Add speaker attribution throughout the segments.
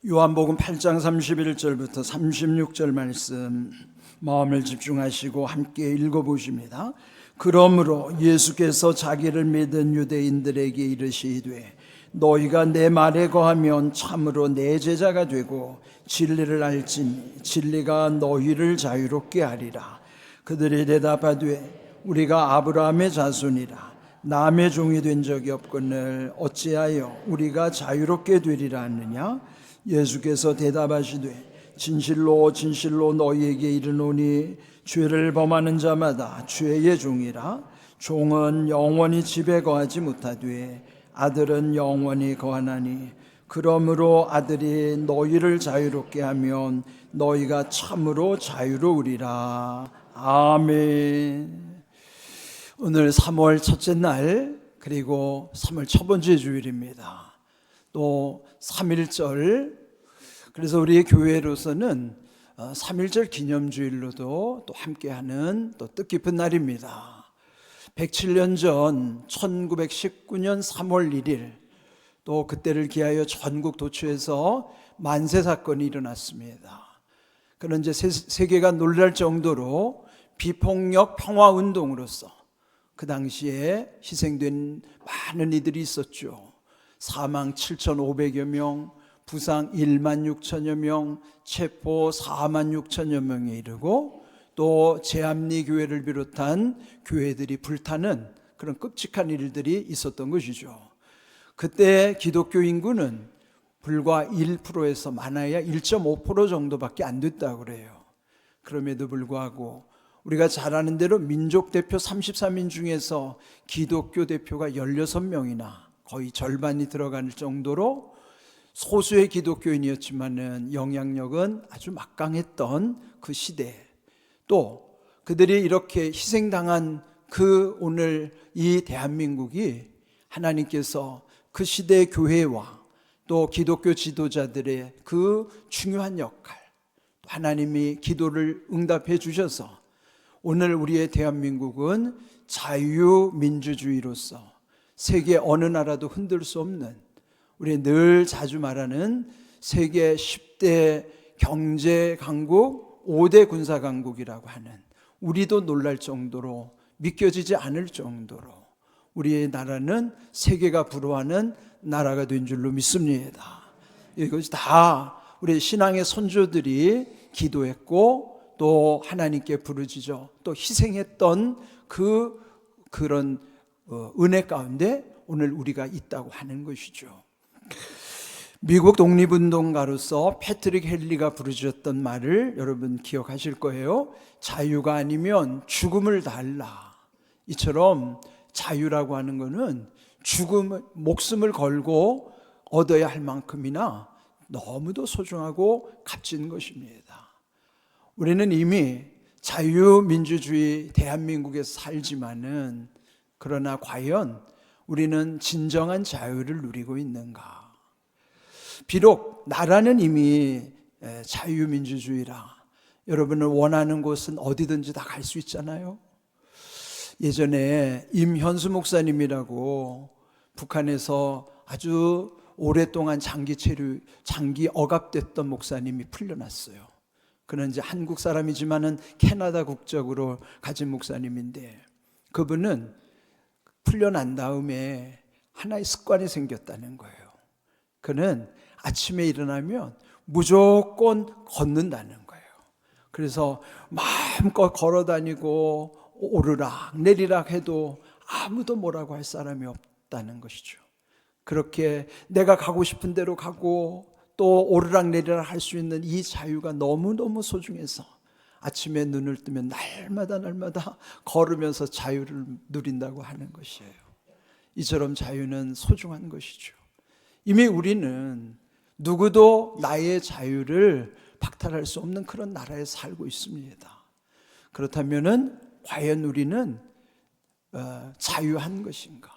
Speaker 1: 요한복음 8장 31절부터 36절 말씀 마음을 집중하시고 함께 읽어보십니다. 그러므로 예수께서 자기를 믿은 유대인들에게 이르시되 너희가 내 말에 거하면 참으로 내 제자가 되고 진리를 알지니 진리가 너희를 자유롭게 하리라. 그들이 대답하되 우리가 아브라함의 자손이라 남의 종이 된 적이 없거늘 어찌하여 우리가 자유롭게 되리라 하느냐. 예수께서 대답하시되 진실로 진실로 너희에게 이르노니 죄를 범하는 자마다 죄의 종이라. 종은 영원히 집에 거하지 못하되 아들은 영원히 거하나니 그러므로 아들이 너희를 자유롭게 하면 너희가 참으로 자유로우리라. 아멘. 오늘 3월 첫째 날, 그리고 3월 첫 번째 주일입니다. 또 3.1절, 그래서 우리의 교회로서는 3.1절 기념주일로도 또 함께하는 또 뜻깊은 날입니다. 107년 전 1919년 3월 1일 또 그때를 기하여 전국 도처에서 만세 사건이 일어났습니다. 그는 이제 세계가 놀랄 정도로 비폭력 평화운동으로서 그 당시에 희생된 많은 이들이 있었죠. 사망 7,500여 명, 부상 1만 6천여 명, 체포 4만 6천여 명에 이르고 또 제암리 교회를 비롯한 교회들이 불타는 그런 끔찍한 일들이 있었던 것이죠. 그때 기독교 인구는 불과 1%에서 많아야 1.5% 정도밖에 안 됐다고 그래요. 그럼에도 불구하고 우리가 잘 아는 대로 민족 대표 33인 중에서 기독교 대표가 16명이나 거의 절반이 들어갈 정도로 소수의 기독교인이었지만은 영향력은 아주 막강했던 그 시대, 또 그들이 이렇게 희생당한 그 오늘 이 대한민국이 하나님께서 그 시대의 교회와 또 기독교 지도자들의 그 중요한 역할, 하나님이 기도를 응답해 주셔서 오늘 우리의 대한민국은 자유민주주의로서 세계 어느 나라도 흔들 수 없는, 우리 늘 자주 말하는 세계 10대 경제 강국, 5대 군사 강국이라고 하는, 우리도 놀랄 정도로 믿겨지지 않을 정도로 우리의 나라는 세계가 부러워하는 나라가 된 줄로 믿습니다. 이것이 다 우리 신앙의 선조들이 기도했고 또 하나님께 부르짖어 또 희생했던 그런 은혜 가운데 오늘 우리가 있다고 하는 것이죠. 미국 독립운동가로서 패트릭 헨리가 부르짖었던 말을 여러분 기억하실 거예요. 자유가 아니면 죽음을 달라. 이처럼 자유라고 하는 것은 목숨을 걸고 얻어야 할 만큼이나 너무도 소중하고 값진 것입니다. 우리는 이미 자유민주주의 대한민국에서 살지만은, 그러나 과연 우리는 진정한 자유를 누리고 있는가? 비록 나라는 이미 자유민주주의라 여러분을 원하는 곳은 어디든지 다 갈 수 있잖아요. 예전에 임현수 목사님이라고 북한에서 아주 오랫동안 장기 억압됐던 목사님이 풀려났어요. 그는 이제 한국 사람이지만은 캐나다 국적으로 가진 목사님인데, 그분은 풀려난 다음에 하나의 습관이 생겼다는 거예요. 그는 아침에 일어나면 무조건 걷는다는 거예요. 그래서 마음껏 걸어 다니고 오르락 내리락 해도 아무도 뭐라고 할 사람이 없다는 것이죠. 그렇게 내가 가고 싶은 대로 가고 또 오르락 내리락 할 수 있는 이 자유가 너무너무 소중해서 아침에 눈을 뜨면 날마다 걸으면서 자유를 누린다고 하는 것이에요. 이처럼 자유는 소중한 것이죠. 이미 우리는 누구도 나의 자유를 박탈할 수 없는 그런 나라에 살고 있습니다. 그렇다면은 과연 우리는 자유한 것인가?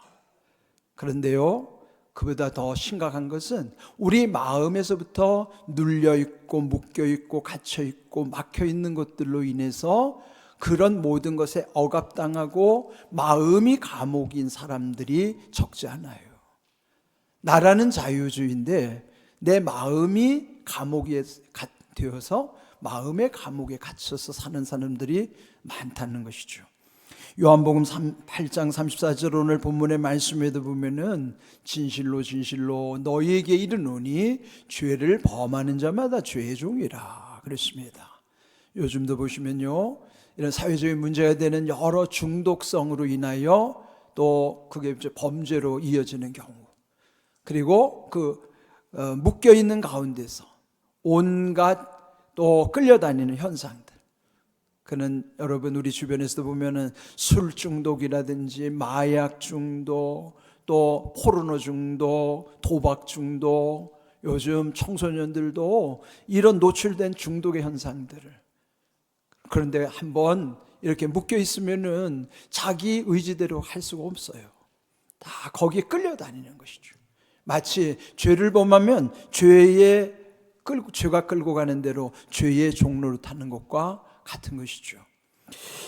Speaker 1: 그런데요, 그보다 더 심각한 것은 우리 마음에서부터 눌려있고 묶여있고 갇혀있고 막혀있는 것들로 인해서 그런 모든 것에 억압당하고 마음이 감옥인 사람들이 적지 않아요. 나라는 자유주의인데 내 마음이 감옥에 되어서 마음의 감옥에 갇혀서 사는 사람들이 많다는 것이죠. 요한복음 8장 34절 오늘 본문의 말씀에도 보면은 진실로 진실로 너희에게 이르노니 죄를 범하는 자마다 죄의 종이라 그랬습니다. 요즘도 보시면요, 이런 사회적인 문제가 되는 여러 중독성으로 인하여 또 그게 이제 범죄로 이어지는 경우, 그리고 묶여 있는 가운데서 온갖 또 끌려다니는 현상들, 그는 여러분 우리 주변에서도 보면은 술 중독이라든지 마약 중독, 또 포르노 중독, 도박 중독, 요즘 청소년들도 이런 노출된 중독의 현상들을, 그런데 한번 이렇게 묶여 있으면은 자기 의지대로 할 수가 없어요. 다 거기에 끌려다니는 것이죠. 마치 죄를 범하면 죄가 끌고 가는 대로 죄의 종로로 타는 것과 같은 것이죠.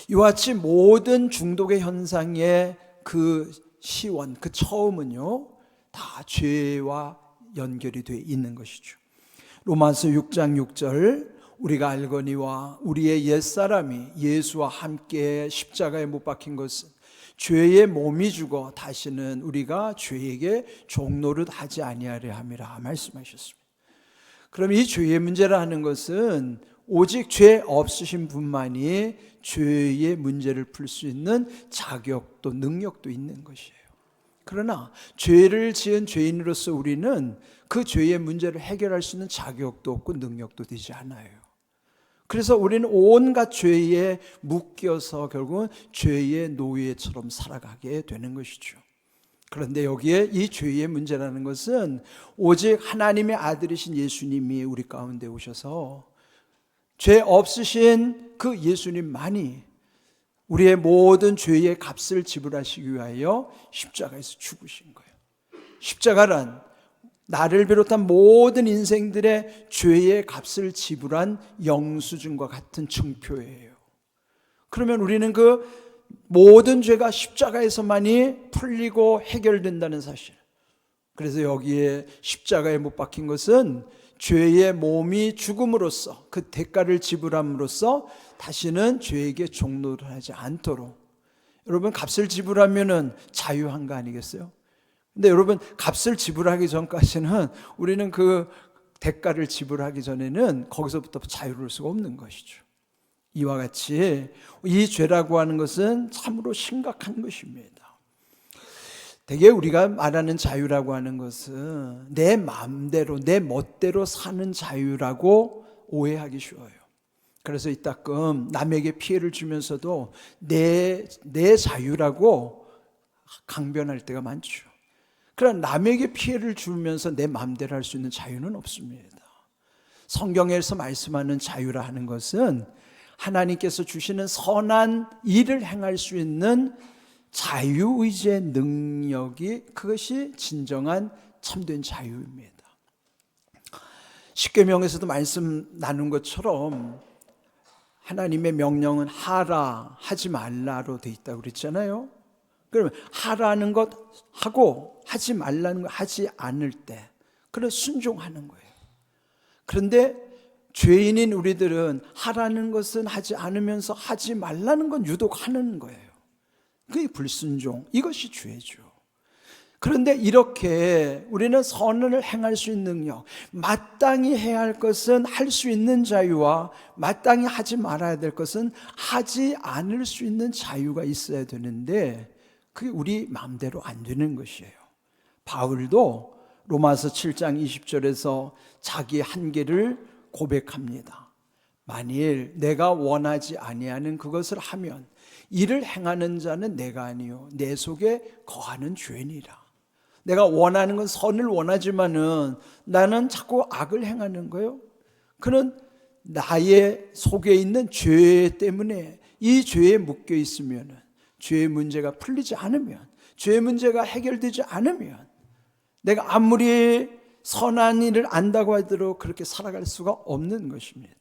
Speaker 1: 이와 같이 모든 중독의 현상의 그 시원, 그 처음은요, 다 죄와 연결이 되어 있는 것이죠. 로마서 6장 6절, 우리가 알거니와 우리의 옛사람이 예수와 함께 십자가에 못 박힌 것은 죄의 몸이 죽어 다시는 우리가 죄에게 종노릇 하지 아니하려 함이라 말씀하셨습니다. 그럼 이 죄의 문제라는 것은 오직 죄 없으신 분만이 죄의 문제를 풀 수 있는 자격도 능력도 있는 것이에요. 그러나 죄를 지은 죄인으로서 우리는 그 죄의 문제를 해결할 수 있는 자격도 없고 능력도 되지 않아요. 그래서 우리는 온갖 죄에 묶여서 결국은 죄의 노예처럼 살아가게 되는 것이죠. 그런데 여기에 이 죄의 문제라는 것은 오직 하나님의 아들이신 예수님이 우리 가운데 오셔서 죄 없으신 그 예수님만이 우리의 모든 죄의 값을 지불하시기 위하여 십자가에서 죽으신 거예요. 십자가란 나를 비롯한 모든 인생들의 죄의 값을 지불한 영수증과 같은 증표예요. 그러면 우리는 그 모든 죄가 십자가에서만이 풀리고 해결된다는 사실. 그래서 여기에 십자가에 못 박힌 것은 죄의 몸이 죽음으로써 그 대가를 지불함으로써 다시는 죄에게 종노릇하지 않도록, 여러분 값을 지불하면은 자유한 거 아니겠어요? 근데 여러분 값을 지불하기 전까지는 우리는 그 대가를 지불하기 전에는 거기서부터 자유로울 수가 없는 것이죠. 이와 같이 이 죄라고 하는 것은 참으로 심각한 것입니다. 되게 우리가 말하는 자유라고 하는 것은 내 마음대로 내 멋대로 사는 자유라고 오해하기 쉬워요. 그래서 이따금 남에게 피해를 주면서도 내 자유라고 강변할 때가 많죠. 그러나 남에게 피해를 주면서 내 마음대로 할 수 있는 자유는 없습니다. 성경에서 말씀하는 자유라 하는 것은 하나님께서 주시는 선한 일을 행할 수 있는 자유의지의 능력이, 그것이 진정한 참된 자유입니다. 십계명에서도 말씀 나눈 것처럼 하나님의 명령은 하라, 하지 말라로 돼 있다고 그랬잖아요. 그러면 하라는 것 하고 하지 말라는 것 하지 않을 때, 그래 순종하는 거예요. 그런데 죄인인 우리들은 하라는 것은 하지 않으면서 하지 말라는 건 유독 하는 거예요. 그게 불순종, 이것이 죄죠. 그런데 이렇게 우리는 선을 행할 수 있는 능력, 마땅히 해야 할 것은 할 수 있는 자유와 마땅히 하지 말아야 될 것은 하지 않을 수 있는 자유가 있어야 되는데 그게 우리 마음대로 안 되는 것이에요. 바울도 로마서 7장 20절에서 자기 한계를 고백합니다. 만일 내가 원하지 아니하는 그것을 하면 이를 행하는 자는 내가 아니요 내 속에 거하는 죄니라. 내가 원하는 건 선을 원하지만은 나는 자꾸 악을 행하는 거예요. 그는 나의 속에 있는 죄 때문에, 이 죄에 묶여 있으면, 죄의 문제가 풀리지 않으면, 죄의 문제가 해결되지 않으면 내가 아무리 선한 일을 안다고 하더라도 그렇게 살아갈 수가 없는 것입니다.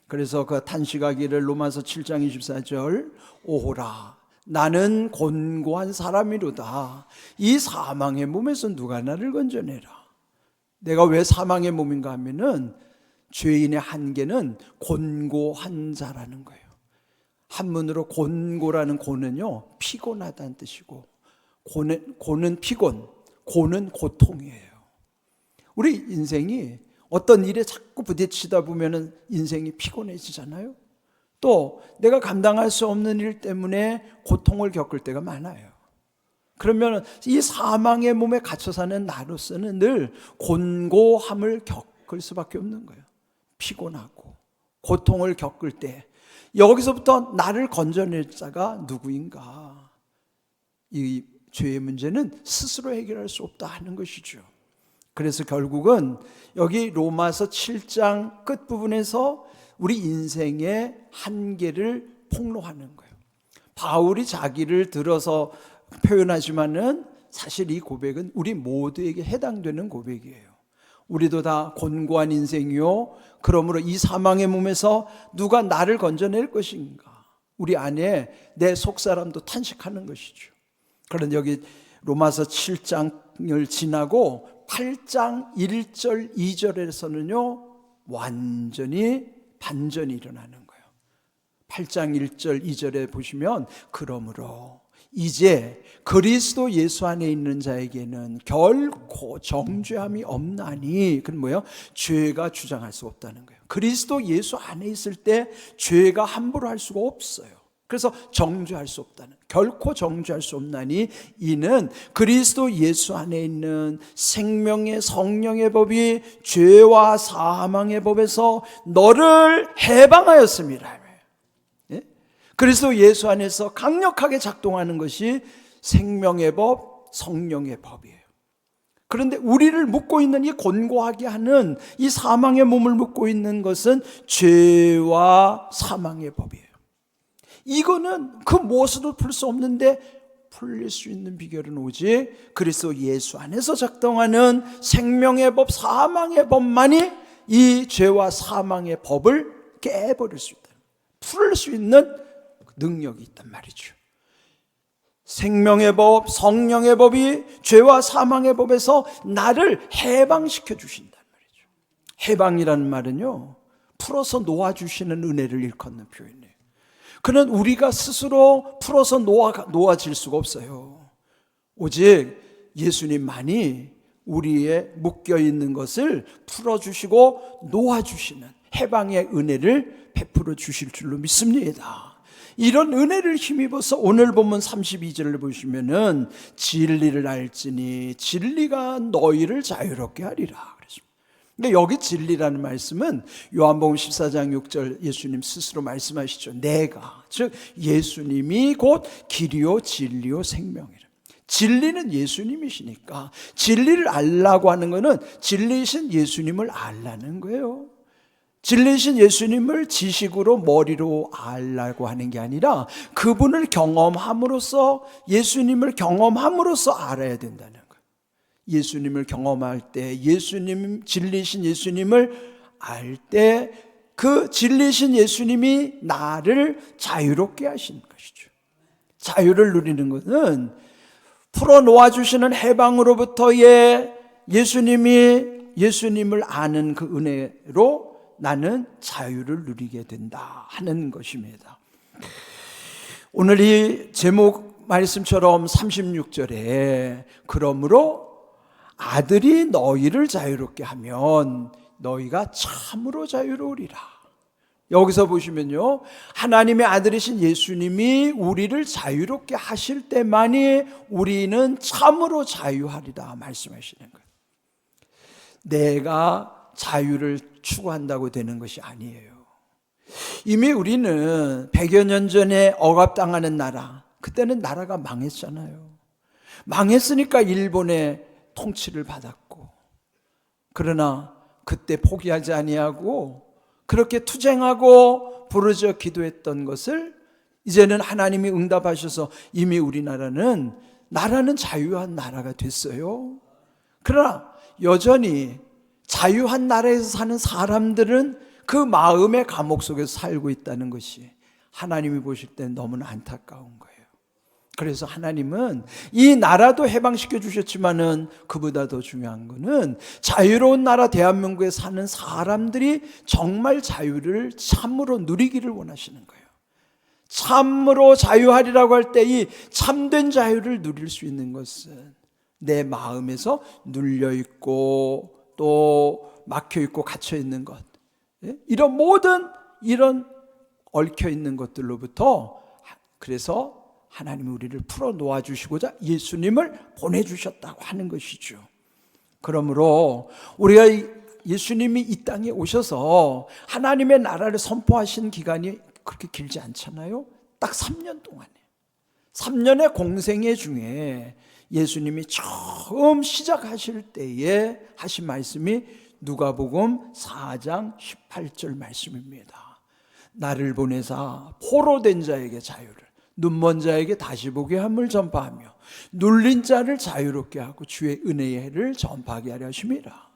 Speaker 1: 그래서 그 탄식하기를 로마서 7장 24절 오호라 나는 곤고한 사람이로다. 이 사망의 몸에서 누가 나를 건져내라. 내가 왜 사망의 몸인가 하면은 죄인의 한계는 곤고한 자라는 거예요. 한문으로 곤고라는 고는요, 피곤하다는 뜻이고, 고는 피곤, 고는 고통이에요. 우리 인생이 어떤 일에 자꾸 부딪히다 보면 인생이 피곤해지잖아요. 또 내가 감당할 수 없는 일 때문에 고통을 겪을 때가 많아요. 그러면 이 사망의 몸에 갇혀 사는 나로서는 늘 곤고함을 겪을 수밖에 없는 거예요. 피곤하고 고통을 겪을 때 여기서부터 나를 건져낼 자가 누구인가? 이 죄의 문제는 스스로 해결할 수 없다 하는 것이죠. 그래서 결국은 여기 로마서 7장 끝부분에서 우리 인생의 한계를 폭로하는 거예요. 바울이 자기를 들어서 표현하지만은 사실 이 고백은 우리 모두에게 해당되는 고백이에요. 우리도 다 곤고한 인생이요, 그러므로 이 사망의 몸에서 누가 나를 건져낼 것인가? 우리 안에 내 속사람도 탄식하는 것이죠. 그런데 여기 로마서 7장을 지나고 8장 1절 2절에서는요 완전히 반전이 일어나는 거예요. 8장 1절 2절에 보시면 그러므로 이제 그리스도 예수 안에 있는 자에게는 결코 정죄함이 없나니, 그건 뭐예요? 죄가 주장할 수 없다는 거예요. 그리스도 예수 안에 있을 때 죄가 함부로 할 수가 없어요. 그래서 정죄할 수 없다는, 결코 정죄할 수 없나니 이는 그리스도 예수 안에 있는 생명의 성령의 법이 죄와 사망의 법에서 너를 해방하였습니다. 그리스도 예수 안에서 강력하게 작동하는 것이 생명의 법, 성령의 법이에요. 그런데 우리를 묶고 있는 이 곤고하게 하는 이 사망의 몸을 묶고 있는 것은 죄와 사망의 법이에요. 이거는 그 무엇으로 풀 수 없는데 풀릴 수 있는 비결은 오직 그리스도 예수 안에서 작동하는 생명의 법, 사망의 법만이 이 죄와 사망의 법을 깨버릴 수 있다. 풀 수 있는 능력이 있단 말이죠. 생명의 법, 성령의 법이 죄와 사망의 법에서 나를 해방시켜 주신단 말이죠. 해방이라는 말은요, 풀어서 놓아주시는 은혜를 일컫는 표현이에요. 그는 우리가 스스로 풀어서 놓아질 수가 없어요. 오직 예수님만이 우리의 묶여있는 것을 풀어주시고 놓아주시는 해방의 은혜를 베풀어 주실 줄로 믿습니다. 이런 은혜를 힘입어서 오늘 본문 32절을 보시면은 진리를 알지니 진리가 너희를 자유롭게 하리라 그랬습니다. 근데 여기 진리라는 말씀은 요한복음 14장 6절 예수님 스스로 말씀하시죠. 내가, 즉 예수님이 곧 길이요 진리요 생명이라. 진리는 예수님이시니까 진리를 알라고 하는 것은 진리이신 예수님을 알라는 거예요. 진리이신 예수님을 지식으로 머리로 알라고 하는 게 아니라 그분을 경험함으로써, 예수님을 경험함으로써 알아야 된다는 거예요. 예수님을 경험할 때, 예수님, 진리이신 예수님을 알 때 그 진리이신 예수님이 나를 자유롭게 하신 것이죠. 자유를 누리는 것은 풀어놓아주시는 해방으로부터의 예수님을 아는 그 은혜로 나는 자유를 누리게 된다 하는 것입니다. 오늘 이 제목 말씀처럼 36절에 그러므로 아들이 너희를 자유롭게 하면 너희가 참으로 자유로우리라. 여기서 보시면요, 하나님의 아들이신 예수님이 우리를 자유롭게 하실 때만이 우리는 참으로 자유하리라 말씀하시는 거예요. 내가 자유를 추구한다고 되는 것이 아니에요. 이미 우리는 100여 년 전에 억압당하는 나라, 그때는 나라가 망했잖아요. 망했으니까 일본의 통치를 받았고, 그러나 그때 포기하지 아니하고 그렇게 투쟁하고 부르짖어 기도했던 것을 이제는 하나님이 응답하셔서 이미 우리나라는 자유한 나라가 됐어요. 그러나 여전히 자유한 나라에서 사는 사람들은 그 마음의 감옥 속에서 살고 있다는 것이 하나님이 보실 때는 너무나 안타까운 거예요. 그래서 하나님은 이 나라도 해방시켜 주셨지만은 그보다 더 중요한 거는 자유로운 나라 대한민국에 사는 사람들이 정말 자유를 참으로 누리기를 원하시는 거예요. 참으로 자유하리라고 할 때 이 참된 자유를 누릴 수 있는 것은 내 마음에서 눌려있고 또 막혀있고 갇혀있는 것, 이런 모든 이런 얽혀있는 것들로부터, 그래서 하나님이 우리를 풀어 놓아주시고자 예수님을 보내주셨다고 하는 것이죠. 그러므로 우리가 예수님이 이 땅에 오셔서 하나님의 나라를 선포하신 기간이 그렇게 길지 않잖아요. 딱 3년 동안에, 3년의 공생애 중에 예수님이 처음 시작하실 때에 하신 말씀이 누가복음 4장 18절 말씀입니다. 나를 보내사 포로된 자에게 자유를, 눈먼 자에게 다시 보게 함을 전파하며 눌린 자를 자유롭게 하고 주의 은혜의 해를 전파하게 하려 하심이라.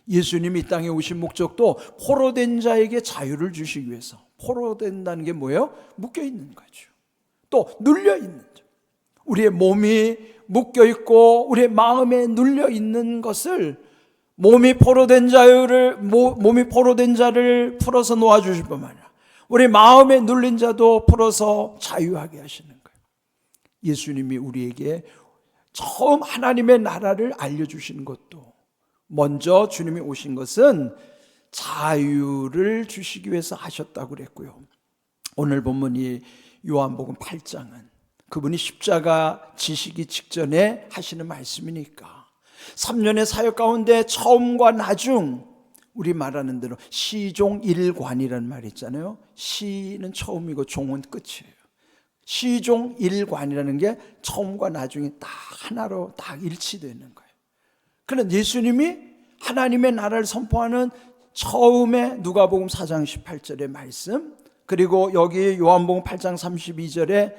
Speaker 1: 예수님이 이 땅에 오신 목적도 포로된 자에게 자유를 주시기 위해서. 포로된다는 게 뭐예요? 묶여있는 거죠. 또 눌려있는 자, 우리의 몸이 묶여있고 우리의 마음에 눌려있는 것을 몸이 포로된 자를 풀어서 놓아주실 뿐만 아니라 우리 마음에 눌린 자도 풀어서 자유하게 하시는 거예요. 예수님이 우리에게 처음 하나님의 나라를 알려주시는 것도, 먼저 주님이 오신 것은 자유를 주시기 위해서 하셨다고 그랬고요. 오늘 본문이 요한복음 8장은 그분이 십자가 지시기 직전에 하시는 말씀이니까 3년의 사역 가운데 처음과 나중, 우리 말하는 대로 시종일관이라는 말이 있잖아요. 시는 처음이고 종은 끝이에요. 시종일관이라는 게 처음과 나중이 딱 하나로 딱 일치되는 거예요. 그런데 예수님이 하나님의 나라를 선포하는 처음에 누가복음 4장 18절의 말씀, 그리고 여기 요한복음 8장 32절에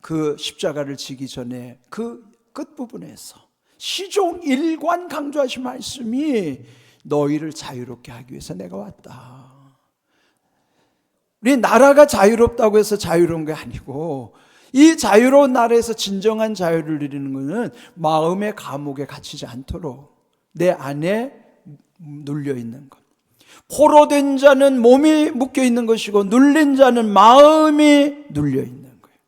Speaker 1: 그 십자가를 지기 전에 그 끝부분에서 시종일관 강조하신 말씀이 너희를 자유롭게 하기 위해서 내가 왔다. 우리 나라가 자유롭다고 해서 자유로운 게 아니고, 이 자유로운 나라에서 진정한 자유를 누리는 것은 마음의 감옥에 갇히지 않도록 내 안에 눌려있는 것. 포로된 자는 몸이 묶여있는 것이고 눌린 자는 마음이 눌려있는 거예요.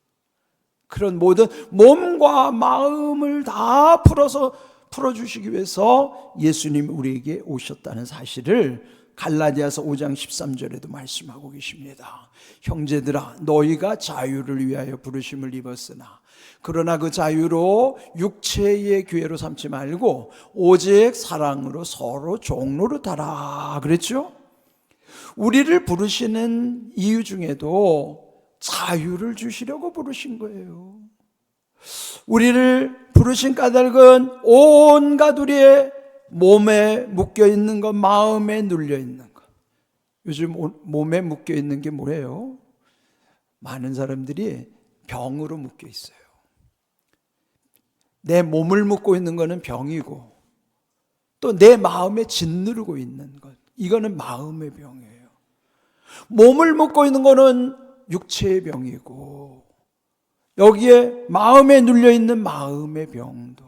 Speaker 1: 그런 모든 몸과 마음을 다 풀어주시기 위해서 예수님이 우리에게 오셨다는 사실을 갈라디아서 5장 13절에도 말씀하고 계십니다. 형제들아, 너희가 자유를 위하여 부르심을 입었으나 그러나 그 자유로 육체의 기회로 삼지 말고 오직 사랑으로 서로 종노릇하라 그랬죠? 우리를 부르시는 이유 중에도 자유를 주시려고 부르신 거예요. 우리를 부르신 까닭은 온갖 우리의 몸에 묶여있는 것, 마음에 눌려있는 것. 요즘 몸에 묶여있는 게 뭐예요? 많은 사람들이 병으로 묶여있어요. 내 몸을 묶고 있는 것은 병이고, 또 내 마음에 짓누르고 있는 것, 이거는 마음의 병이에요. 몸을 묶고 있는 것은 육체의 병이고, 여기에 마음에 눌려있는 마음의 병도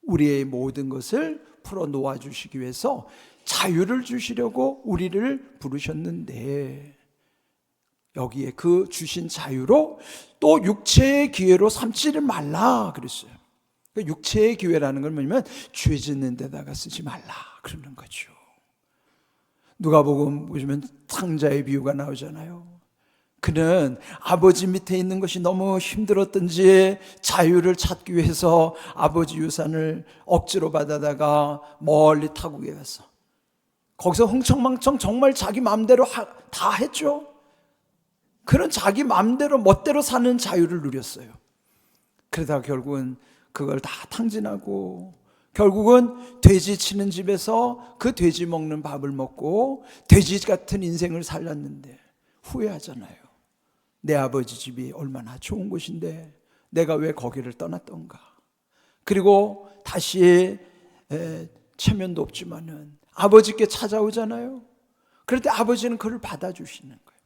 Speaker 1: 우리의 모든 것을 풀어 놓아주시기 위해서 자유를 주시려고 우리를 부르셨는데, 여기에 그 주신 자유로 또 육체의 기회로 삼지를 말라 그랬어요. 육체의 기회라는 건 뭐냐면 죄 짓는 데다가 쓰지 말라 그러는 거죠. 누가복음 보시면 탕자의 비유가 나오잖아요. 그는 아버지 밑에 있는 것이 너무 힘들었던지 자유를 찾기 위해서 아버지 유산을 억지로 받아다가 멀리 타국에 가서 거기서 흥청망청 정말 자기 마음대로 다 했죠. 그런 자기 마음대로 멋대로 사는 자유를 누렸어요. 그러다가 결국은 그걸 다 탕진하고 결국은 돼지 치는 집에서 그 돼지 먹는 밥을 먹고 돼지 같은 인생을 살렸는데 후회하잖아요. 내 아버지 집이 얼마나 좋은 곳인데 내가 왜 거기를 떠났던가. 그리고 다시 체면도 없지만은 아버지께 찾아오잖아요. 그럴 때 아버지는 그를 받아주시는 거예요.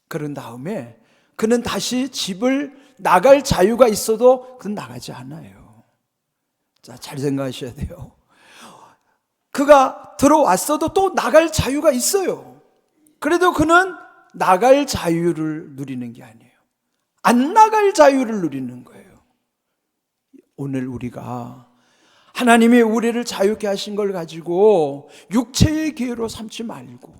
Speaker 1: 그런 다음에 그는 다시 집을 나갈 자유가 있어도 그는 나가지 않아요. 자, 잘 생각하셔야 돼요. 그가 들어왔어도 또 나갈 자유가 있어요. 그래도 그는 나갈 자유를 누리는 게 아니에요. 안 나갈 자유를 누리는 거예요. 오늘 우리가 하나님이 우리를 자유케 하신 걸 가지고 육체의 기회로 삼지 말고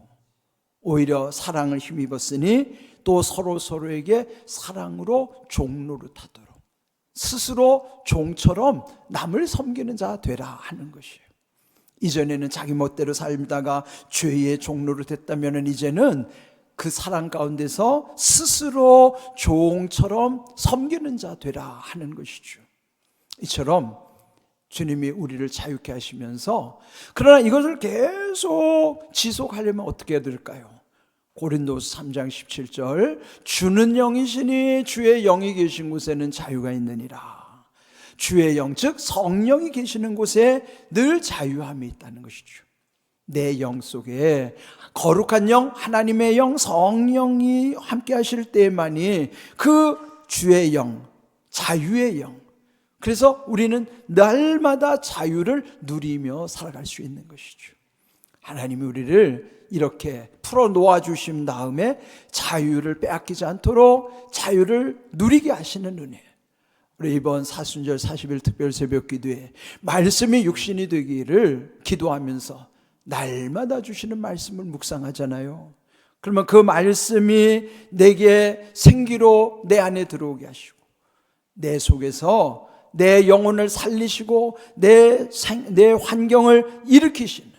Speaker 1: 오히려 사랑을 힘입었으니 또 서로에게 사랑으로 종노릇하도록 스스로 종처럼 남을 섬기는 자 되라 하는 것이에요. 이전에는 자기 멋대로 살다가 죄의 종로를 됐다면 이제는 그 사랑 가운데서 스스로 종처럼 섬기는 자 되라 하는 것이죠. 이처럼 주님이 우리를 자유케 하시면서 그러나 이것을 계속 지속하려면 어떻게 해야 될까요? 고린도서 3장 17절 주는 영이시니 주의 영이 계신 곳에는 자유가 있느니라. 주의 영 즉 성령이 계시는 곳에 늘 자유함이 있다는 것이죠. 내 영 속에 거룩한 영, 하나님의 영, 성령이 함께 하실 때만이 그 주의 영, 자유의 영, 그래서 우리는 날마다 자유를 누리며 살아갈 수 있는 것이죠. 하나님이 우리를 이렇게 풀어놓아 주신 다음에 자유를 빼앗기지 않도록 자유를 누리게 하시는 은혜. 우리 이번 사순절 40일 특별 새벽 기도에 말씀이 육신이 되기를 기도하면서 날마다 주시는 말씀을 묵상하잖아요. 그러면 그 말씀이 내게 생기로 내 안에 들어오게 하시고 내 속에서 내 영혼을 살리시고 내 환경을 일으키시는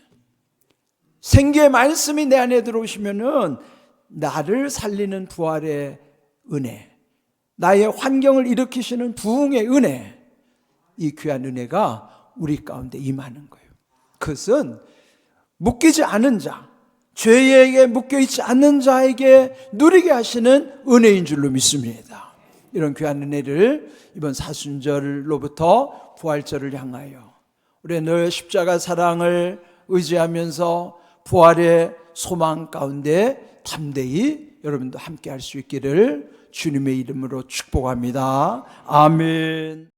Speaker 1: 생기의 말씀이 내 안에 들어오시면은 나를 살리는 부활의 은혜, 나의 환경을 일으키시는 부흥의 은혜, 이 귀한 은혜가 우리 가운데 임하는 거예요. 그것은 묶이지 않은 자, 죄에게 묶여있지 않는 자에게 누리게 하시는 은혜인 줄로 믿습니다. 이런 귀한 은혜를 이번 사순절로부터 부활절을 향하여 우리 늘 십자가 사랑을 의지하면서 부활의 소망 가운데 담대히 여러분도 함께 할 수 있기를 주님의 이름으로 축복합니다. 아멘.